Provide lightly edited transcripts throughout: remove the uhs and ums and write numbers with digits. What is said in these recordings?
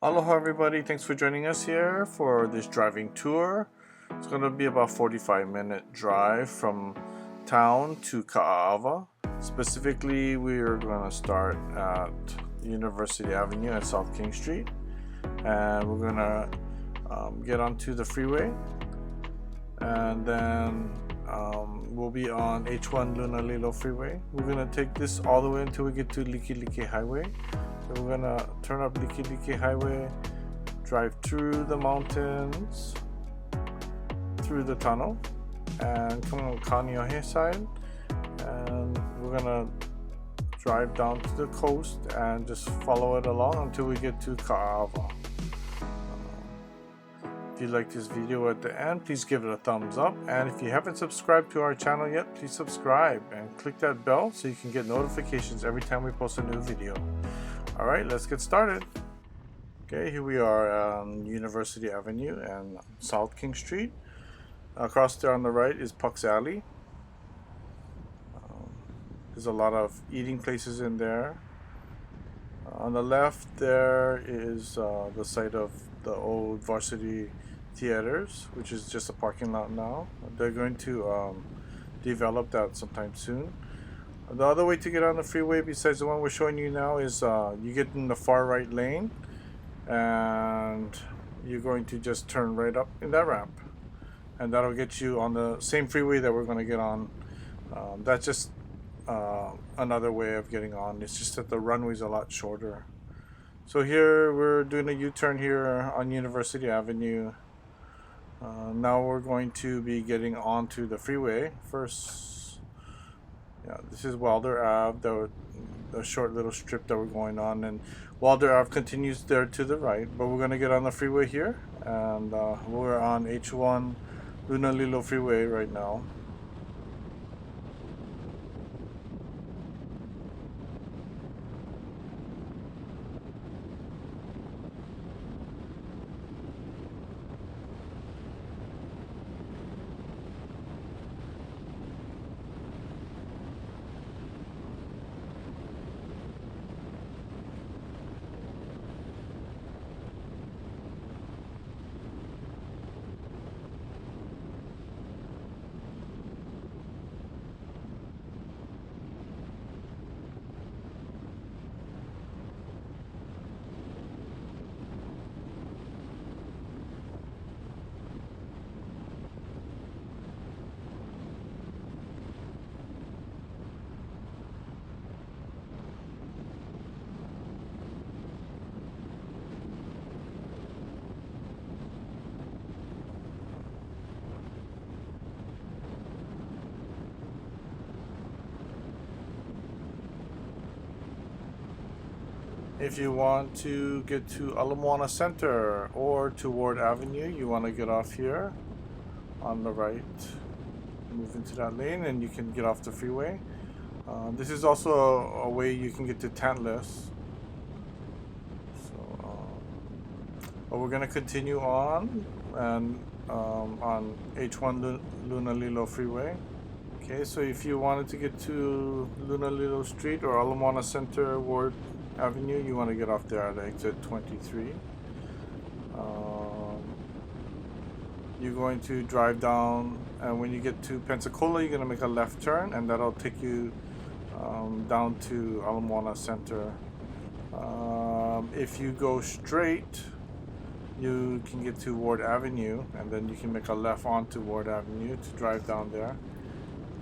Aloha everybody, thanks for joining us here for this driving tour. It's going to be about 45-minute drive from town to Kaaawa. Specifically, we're going to start at University Avenue at South King Street, and we're going to get onto the freeway, and then we'll be on H1 Lunalilo Freeway. We're going to take this all the way until we get to Likelike Highway. So we're gonna turn up Likelike Highway, drive through the mountains, through the tunnel, and come on Kaneohe side, and we're gonna drive down to the coast and just follow it along until we get to Kaaawa. If you like this video at the end, please give it a thumbs up, and if you haven't subscribed to our channel yet, please subscribe and click that bell so you can get notifications every time we post a new video. Alright, let's get started. Okay, here we are on University Avenue and South King Street. Across there on the right is Puck's Alley. There's a lot of eating places in there. On the left there is the site of the old Varsity theaters, which is just a parking lot now. They're going to develop that sometime soon. The other way to get on the freeway besides the one we're showing you now is you get in the far right lane and you're going to just turn right up in that ramp, and that'll get you on the same freeway that we're going to get on. That's just another way of getting on. It's just that the runway's a lot shorter. So here we're doing a U-turn here on University Avenue. Now we're going to be getting onto the freeway first. Yeah, this is Wilder Ave, the short little strip that we're going on, and Wilder Ave continues there to the right, but we're going to get on the freeway here, and we're on H1 Lunalilo Freeway right now. If you want to get to Ala Moana Center or to Ward Avenue, you want to get off here on the right, move into that lane, and you can get off the freeway. This is also a way you can get to Tantalus. So, but we're going to continue on and on H1 Lunalilo Freeway. Okay, so if you wanted to get to Lunalilo Street or Ala Moana Center, Ward Avenue, you want to get off there at exit 23. You're going to drive down, and when you get to Pensacola, you're going to make a left turn, and that'll take you down to Ala Moana Center. If you go straight, you can get to Ward Avenue, and then you can make a left onto Ward Avenue to drive down there.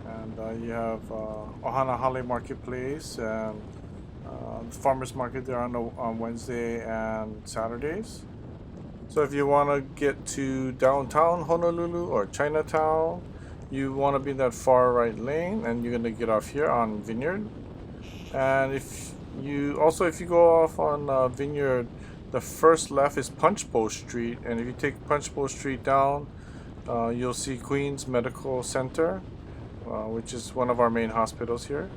And you have Ohana Hale Marketplace and the farmers market there on Wednesday and Saturdays. So if you want to get to downtown Honolulu or Chinatown, you want to be in that far right lane, and you're going to get off here on Vineyard. And if you go off on Vineyard, the first left is Punch Bowl Street, and if you take Punch Bowl Street down, you'll see Queens Medical Center, which is one of our main hospitals here.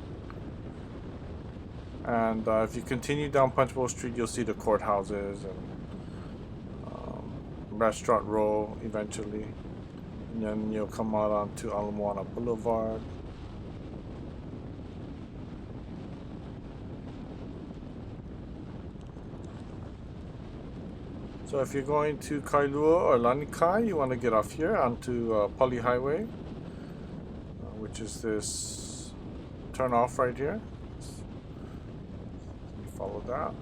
And if you continue down Punch Bowl Street, you'll see the courthouses and Restaurant Row eventually. And then you'll come out onto Ala Moana Boulevard. So if you're going to Kailua or Lanikai, you want to get off here onto Pali Highway, which is this turn off right here. You follow that.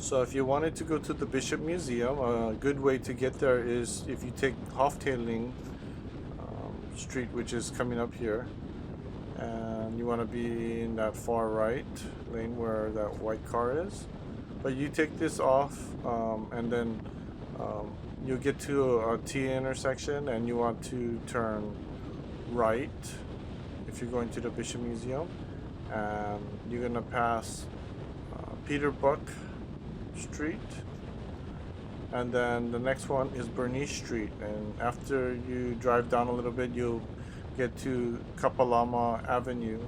So if you wanted to go to the Bishop Museum, a good way to get there is if you take Hoftailing Street, which is coming up here, and you want to be in that far right lane where that white car is. But you take this off, and then you'll get to a T intersection, and you want to turn right if you're going to the Bishop Museum, and you're gonna pass Peter Buck Street, and then the next one is Bernice Street, and after you drive down a little bit you'll get to Kapalama Avenue,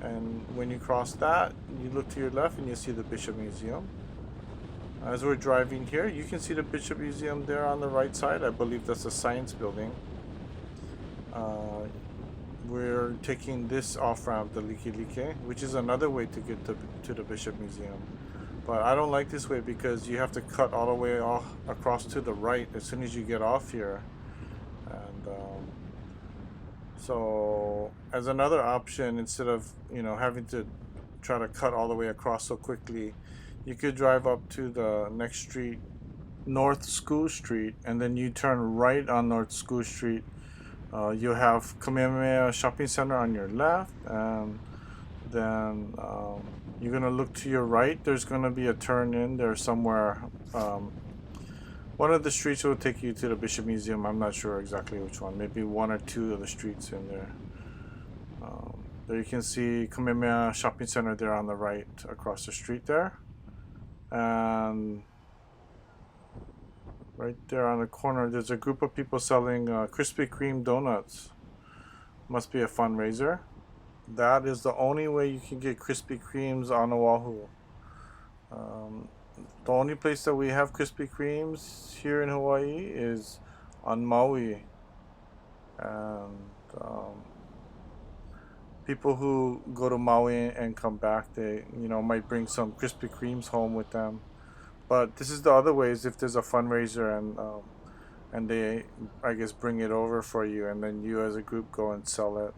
and when you cross that you look to your left and you see the Bishop Museum. As we're driving here you can see the Bishop Museum there on the right side. I believe that's a science building. We're taking this off-ramp, the Likelike, which is another way to get to the Bishop Museum. But I don't like this way because you have to cut all the way off across to the right as soon as you get off here. And so as another option, instead of having to try to cut all the way across so quickly, you could drive up to the next street, North School Street, and then you turn right on North School Street. You'll have Kamehameha Shopping Center on your left, and then you're gonna look to your right. There's gonna be a turn in there somewhere. One of the streets will take you to the Bishop Museum. I'm not sure exactly which one. Maybe one or two of the streets in there. There you can see Kamehameha Shopping Center there on the right across the street there, and right there on the corner there's a group of people selling Krispy Kreme donuts. Must be a fundraiser. That is the only way you can get Krispy Kremes on Oahu. The only place that we have Krispy Kremes here in Hawaii is on Maui, and people who go to Maui and come back, they might bring some Krispy Kremes home with them. But this is the other ways, if there's a fundraiser and they, I guess, bring it over for you, and then you as a group go and sell it.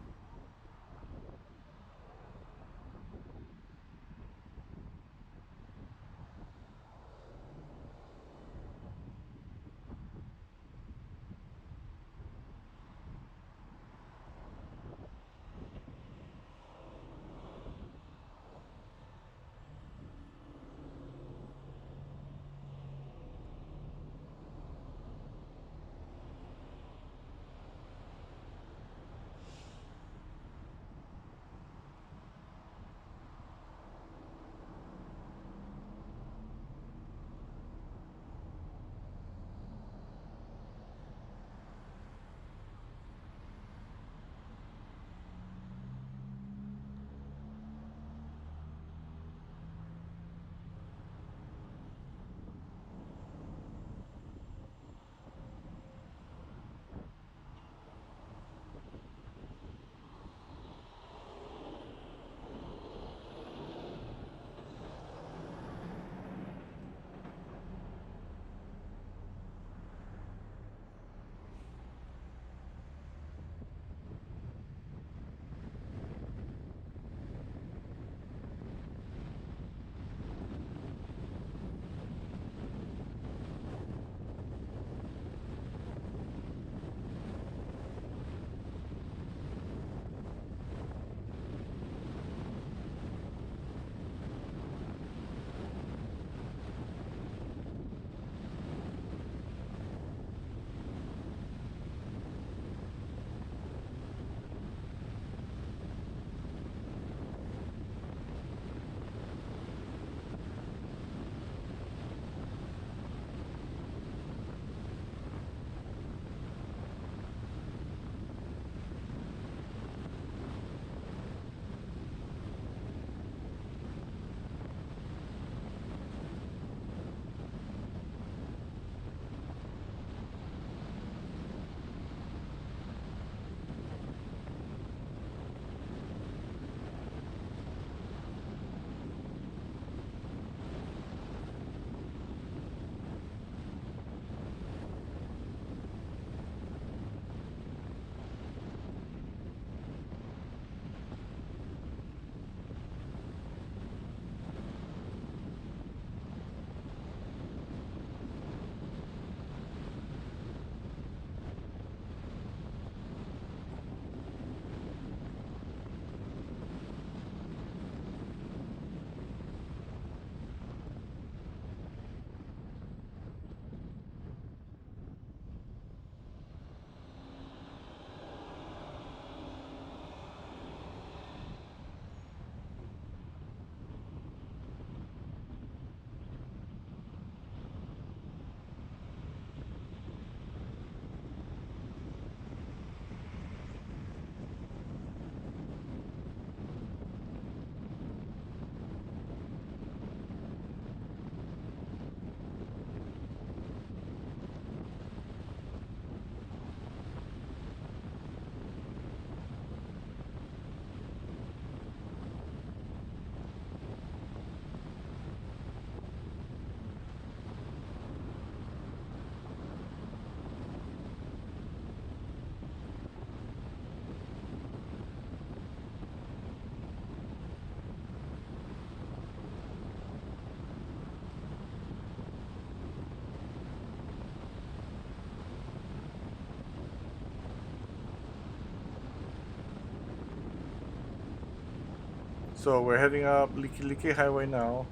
So we're heading up Likelike Highway now.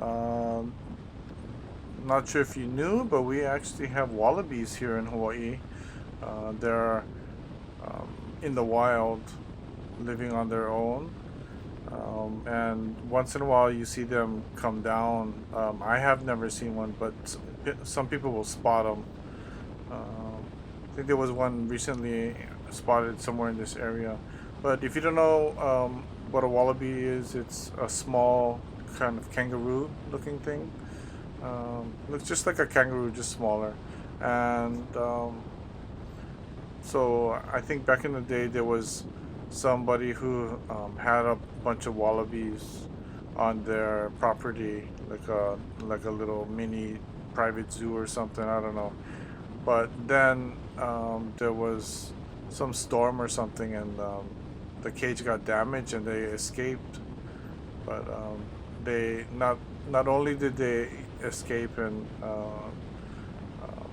Um, Not sure if you knew, but we actually have wallabies here in Hawaii. They're um, in the wild, living on their own. And once in a while you see them come down. I have never seen one, but some people will spot them. I think there was one recently spotted somewhere in this area. But if you don't know what a wallaby is, it's a small kind of kangaroo looking thing. Looks just like a kangaroo, just smaller. And so I think back in the day there was somebody who had a bunch of wallabies on their property, like a little mini private zoo or something. I don't know. But then there was some storm or something, and the cage got damaged, and they escaped. But they not only did they escape and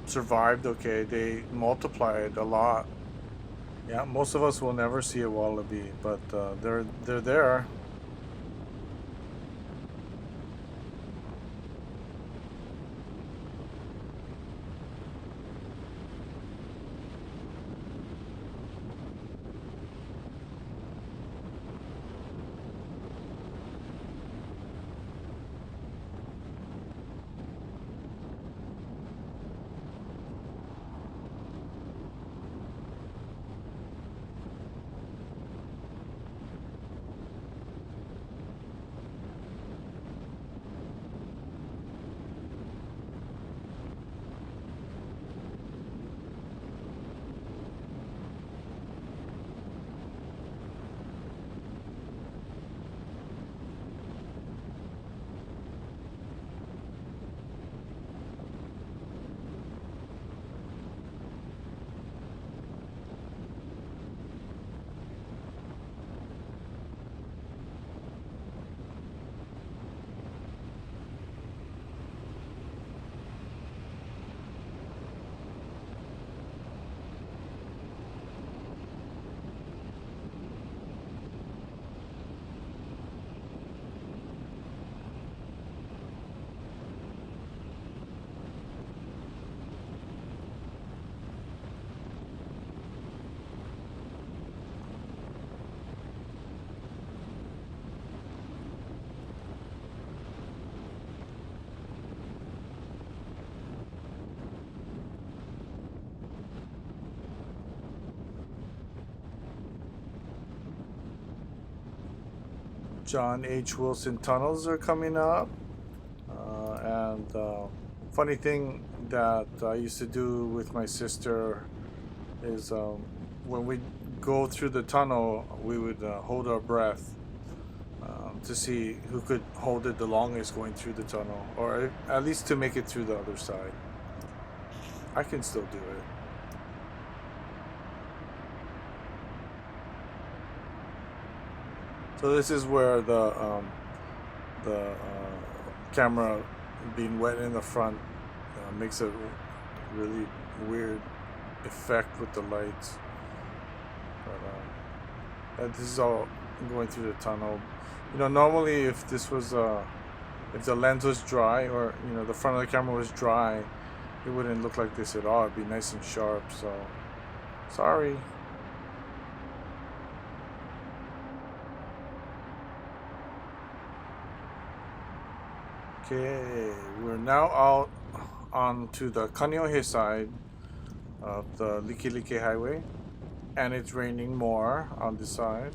survived, okay, they multiplied a lot. Yeah, most of us will never see a wallaby, but they're there. John H. Wilson tunnels are coming up. And funny thing that I used to do with my sister is when we go through the tunnel, we would hold our breath to see who could hold it the longest going through the tunnel, or at least to make it through the other side. I can still do it. So this is where the camera being wet in the front makes a really weird effect with the lights. But this is all going through the tunnel. You know, normally if this was if the lens was dry, or you know the front of the camera was dry, it wouldn't look like this at all. It'd be nice and sharp. So sorry. Okay, we're now out onto the Kaneohe side of the Likelike Highway, and it's raining more on this side.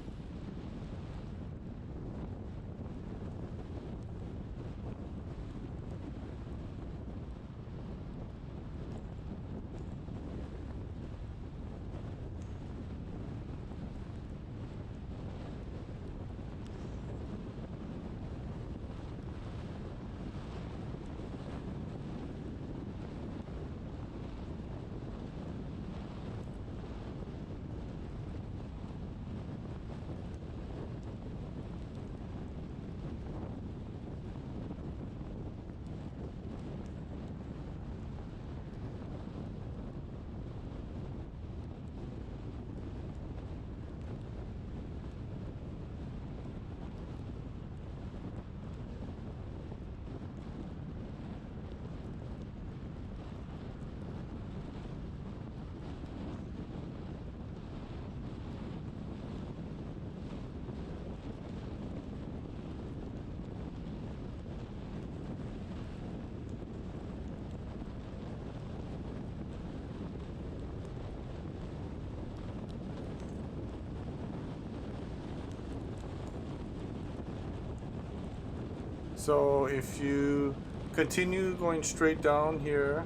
So if you continue going straight down here,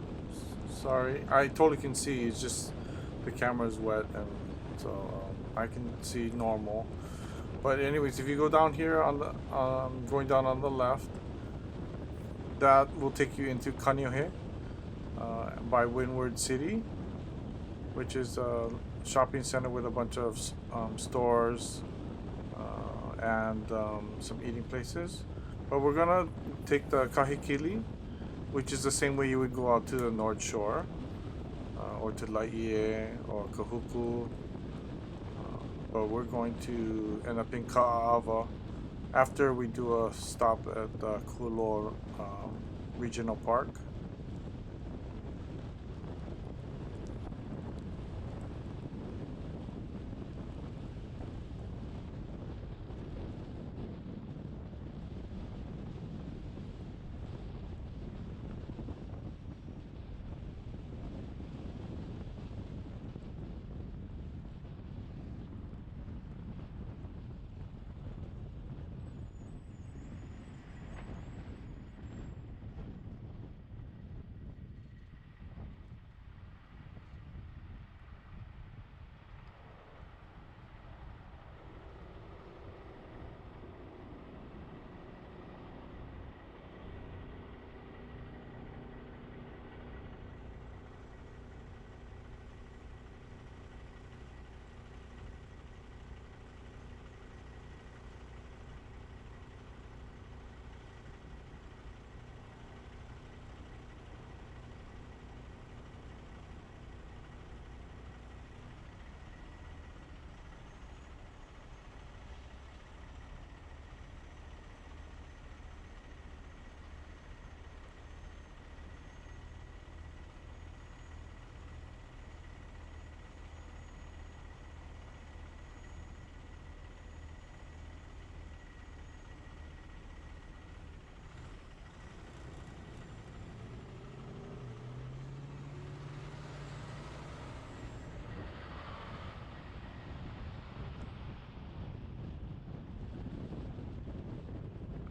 sorry, I totally can see. It's just the camera's wet, and so I can see normal. But anyways, if you go down here on the going down on the left, that will take you into Kaneohe by Windward City, which is a shopping center with a bunch of stores and some eating places. But we're gonna take the Kahikili, which is the same way you would go out to the North Shore, or to Laie or Kahuku. But we're going to end up in Kaaawa after we do a stop at the Kualoa Regional Park.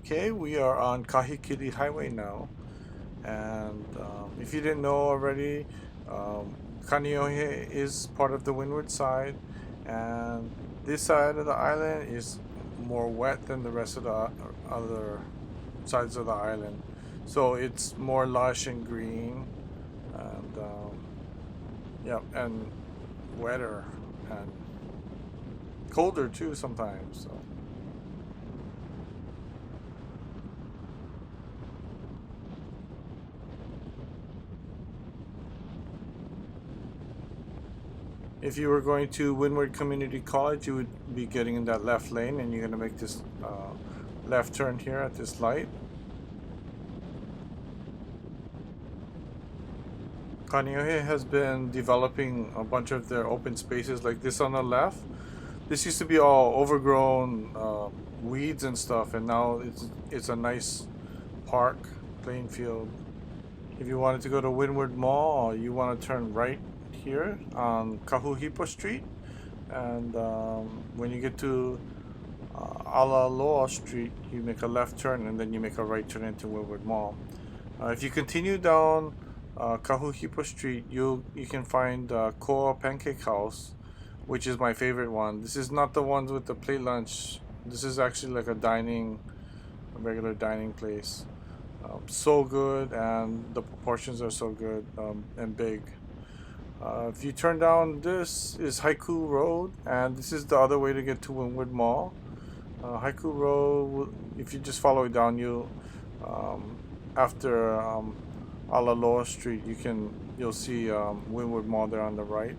Okay, we are on Kahikili Highway now, and if you didn't know already, Kaneohe is part of the windward side, and this side of the island is more wet than the rest of the other sides of the island, so it's more lush and green, and yeah, and wetter and colder too sometimes. So. If you were going to Windward Community College, you would be getting in that left lane, and you're going to make this left turn here at this light. Kaneohe has been developing a bunch of their open spaces like this on the left. This used to be all overgrown weeds and stuff, and now it's a nice park, playing field. If you wanted to go to Windward Mall, you want to turn right here on Kahuhipo Street, and when you get to Alaloa Street, you make a left turn, and then you make a right turn into Windward Mall. If you continue down Kahuhipo Street, you can find Koa Pancake House, which is my favorite one. This is not the ones with the plate lunch. This is actually like a regular dining place. So good, and the proportions are so good and big. If you turn down, this is Haiku Road, and this is the other way to get to Windward Mall. Haiku Road, if you just follow it down, you after Alaloa Street, you'll see Windward Mall there on the right.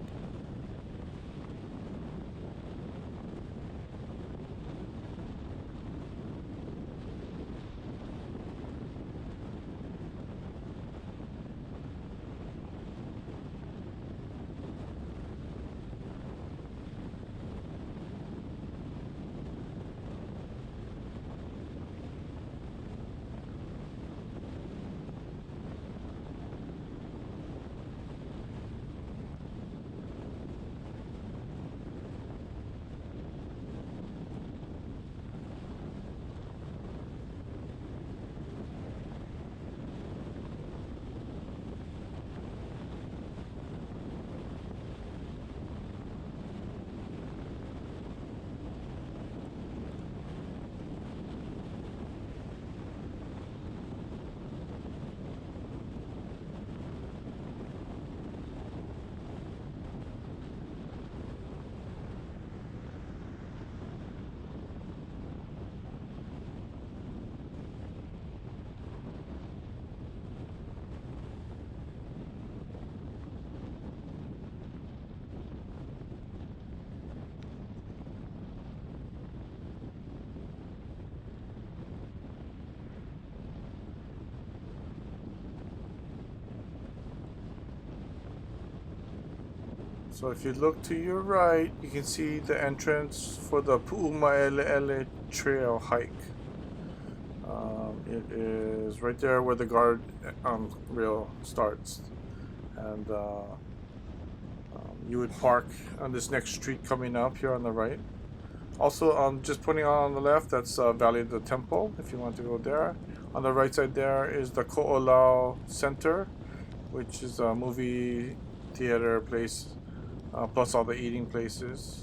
So if you look to your right, you can see the entrance for the Pu'umaeleele Trail hike. It is right there where the guard rail starts, and you would park on this next street coming up here on the right. Also, just pointing out on the left, that's Valley of the Temple, if you want to go there. On the right side there is the Ko'olau Center, which is a movie theater place, plus all the eating places.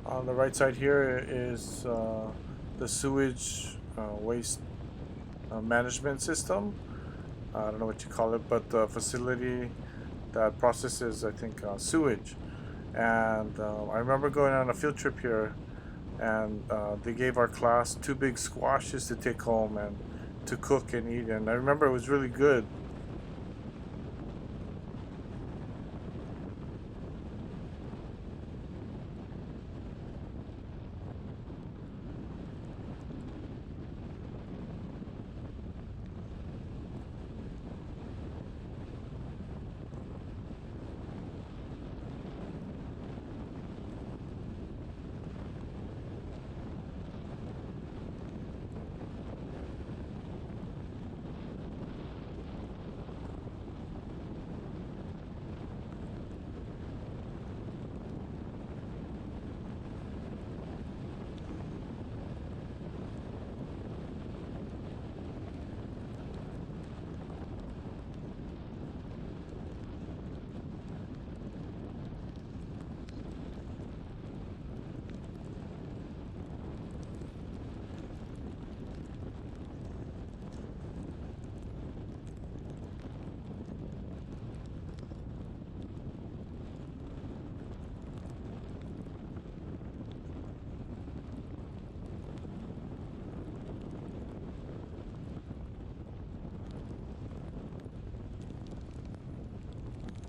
On the right side here is the sewage waste management system. I don't know what you call it, but the facility that processes, I think, sewage. And I remember going on a field trip here, and they gave our class 2 big squashes to take home and to cook and eat. And I remember it was really good.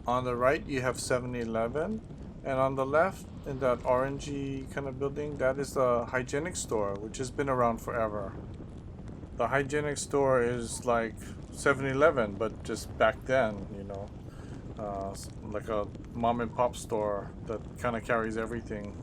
On the right, you have 7-Eleven, and on the left, in that orangey kind of building, that is the Hygienic Store, which has been around forever. The Hygienic Store is like 7-Eleven, but just back then, you know, like a mom and pop store that kind of carries everything.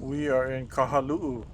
We are in Kahaluu.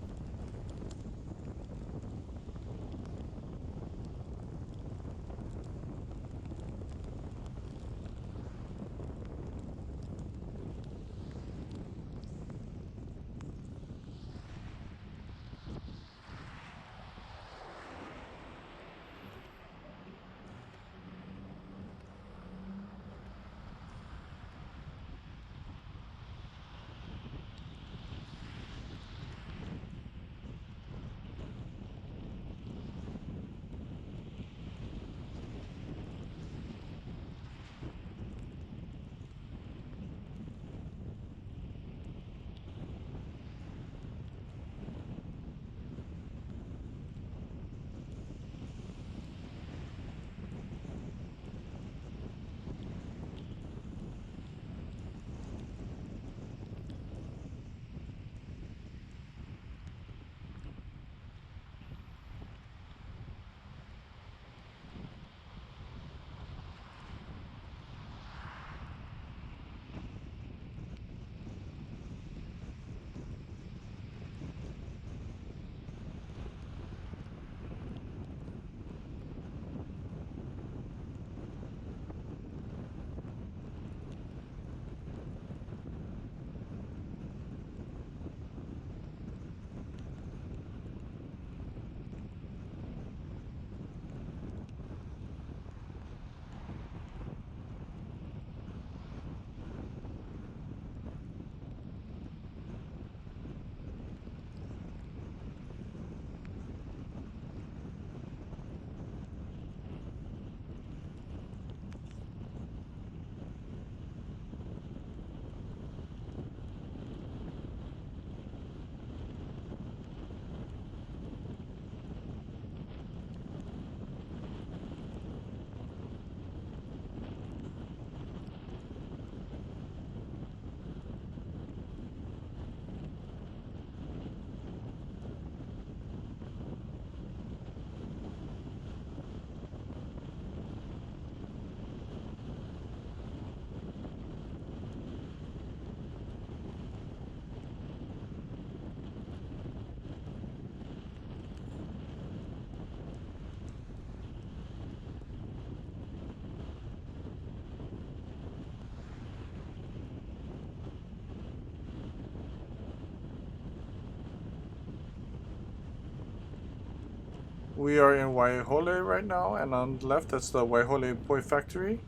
We are in Waiahole right now, and on the left, that's the Waiahole Poi Factory.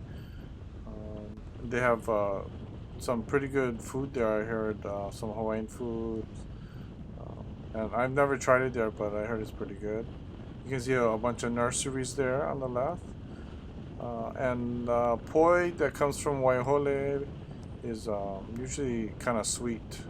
They have some pretty good food there. I heard some Hawaiian food, and I've never tried it there, but I heard it's pretty good. You can see a bunch of nurseries there on the left, and poi that comes from Waiahole is usually kind of sweet.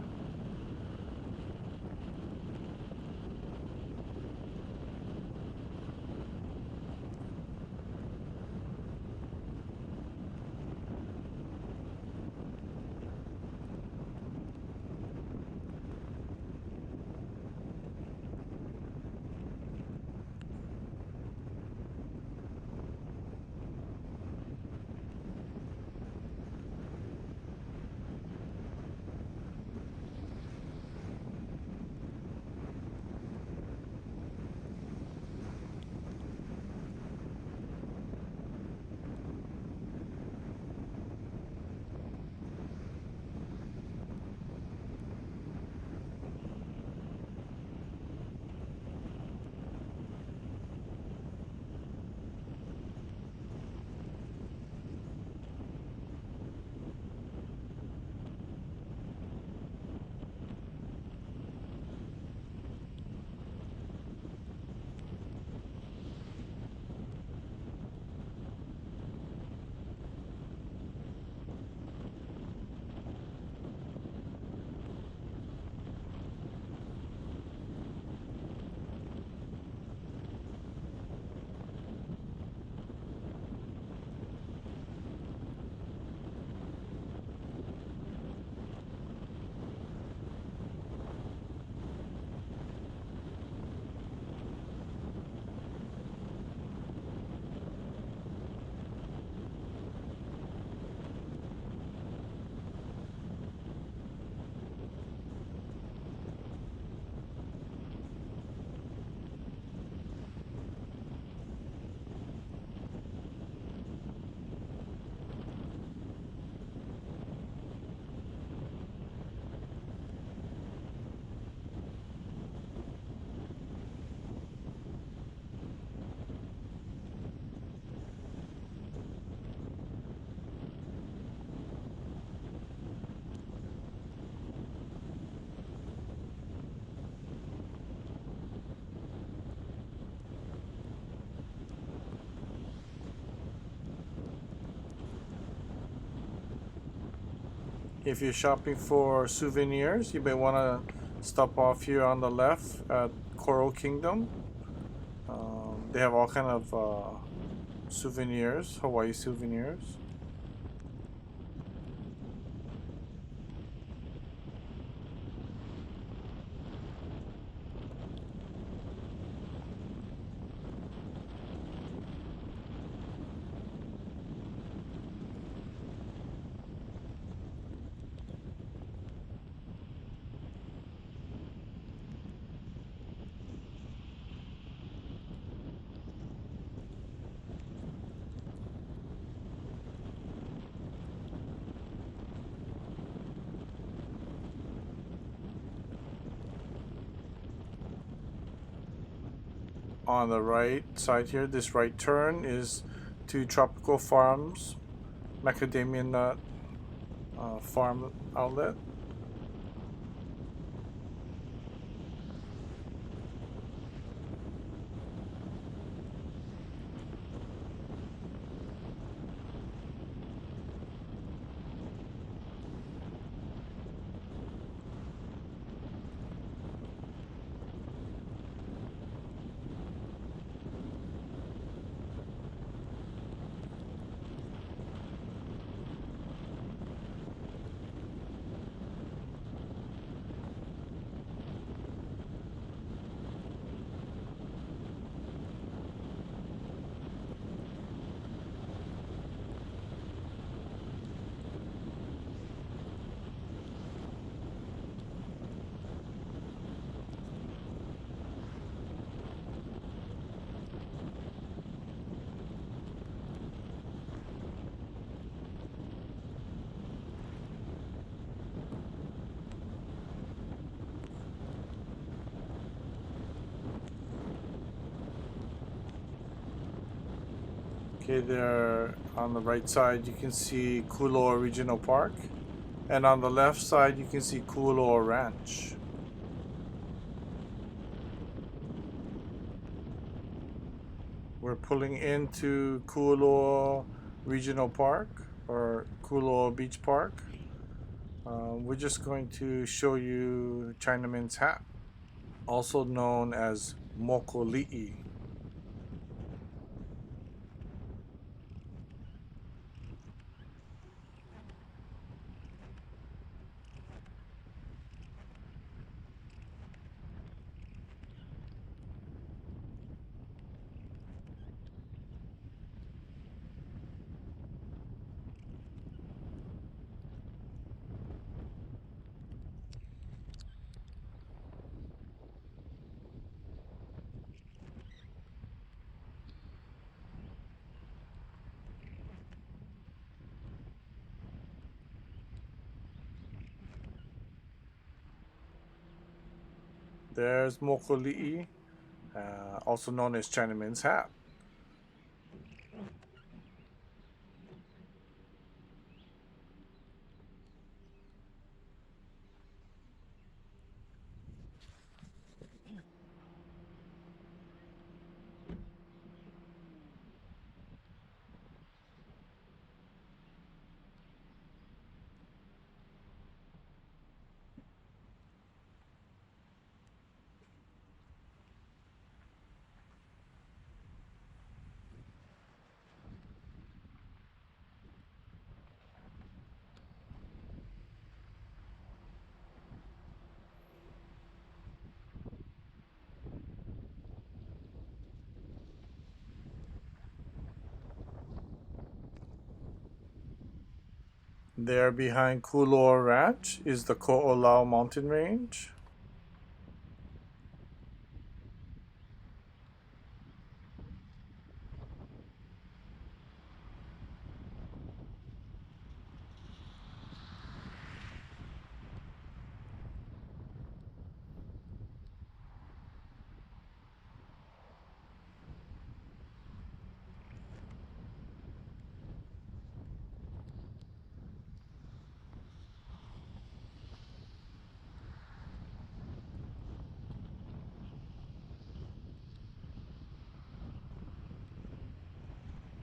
If you're shopping for souvenirs, you may want to stop off here on the left at Coral Kingdom. They have all kind of souvenirs, Hawaii souvenirs. On the right side here, this right turn is to Tropical Farms macadamia nut farm outlet. Okay, there on the right side you can see Kualoa Regional Park, and on the left side you can see Kualoa Ranch. We're pulling into Kualoa Regional Park, or Kualoa Beach Park. We're just going to show you Chinaman's hat, also known as Mokoli'i. There's Mokoli'i, also known as Chinaman's hat. There behind Kualoa Ranch is the Ko'olau mountain range.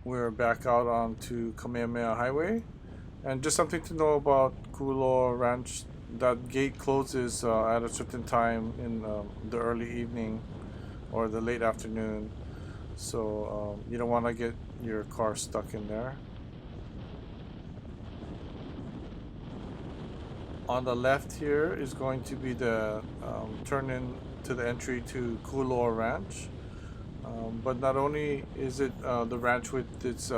We're back out onto Kamehameha Highway. And just something to know about Kualoa Ranch, that gate closes at a certain time in the early evening or the late afternoon. So you don't want to get your car stuck in there. On the left here is going to be the turn in to the entry to Kualoa Ranch. But not only is it the ranch with its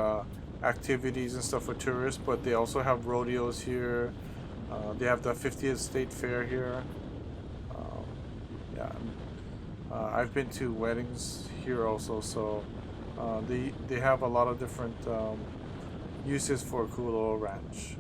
activities and stuff for tourists, but they also have rodeos here. They have the 50th State Fair here. Yeah, I've been to weddings here also, so they have a lot of different uses for Kualoa Ranch.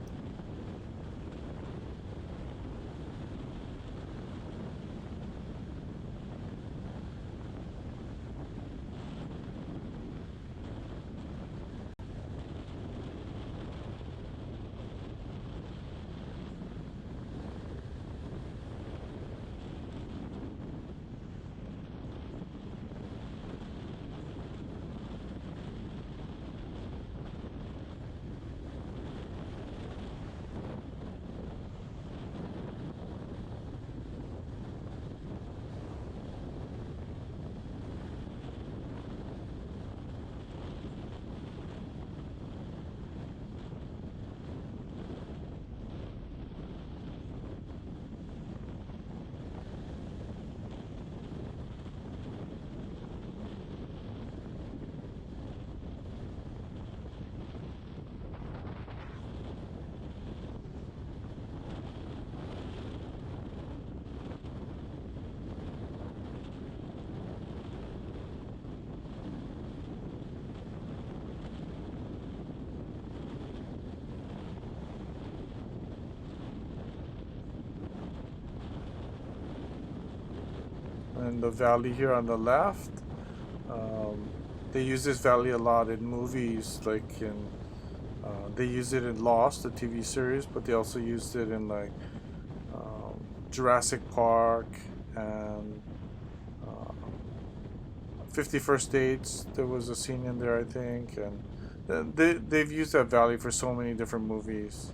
And the valley here on the left. They use this valley a lot in movies, like in they use it in Lost, the TV series, but they also used it in like Jurassic Park and 51st Dates. There was a scene in there, I think, and they've used that valley for so many different movies.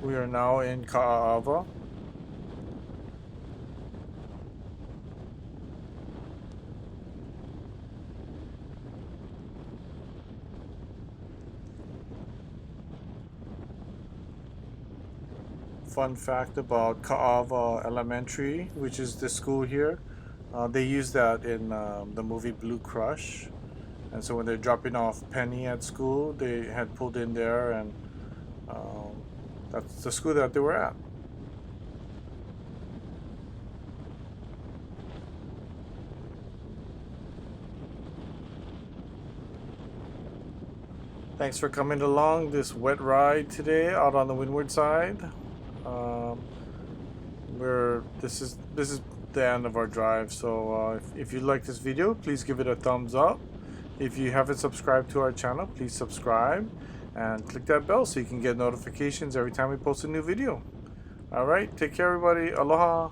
We are now in Kaaawa. Fun fact about Kaaawa Elementary, which is the school here. They use that in the movie Blue Crush. And so when they're dropping off Penny at school, they had pulled in there, and that's the school that they were at. Thanks for coming along this wet ride today out on the windward side. This is the end of our drive. So if you like this video, please give it a thumbs up. If you haven't subscribed to our channel, please subscribe and click that bell so you can get notifications every time we post a new video. All right, take care, everybody. Aloha.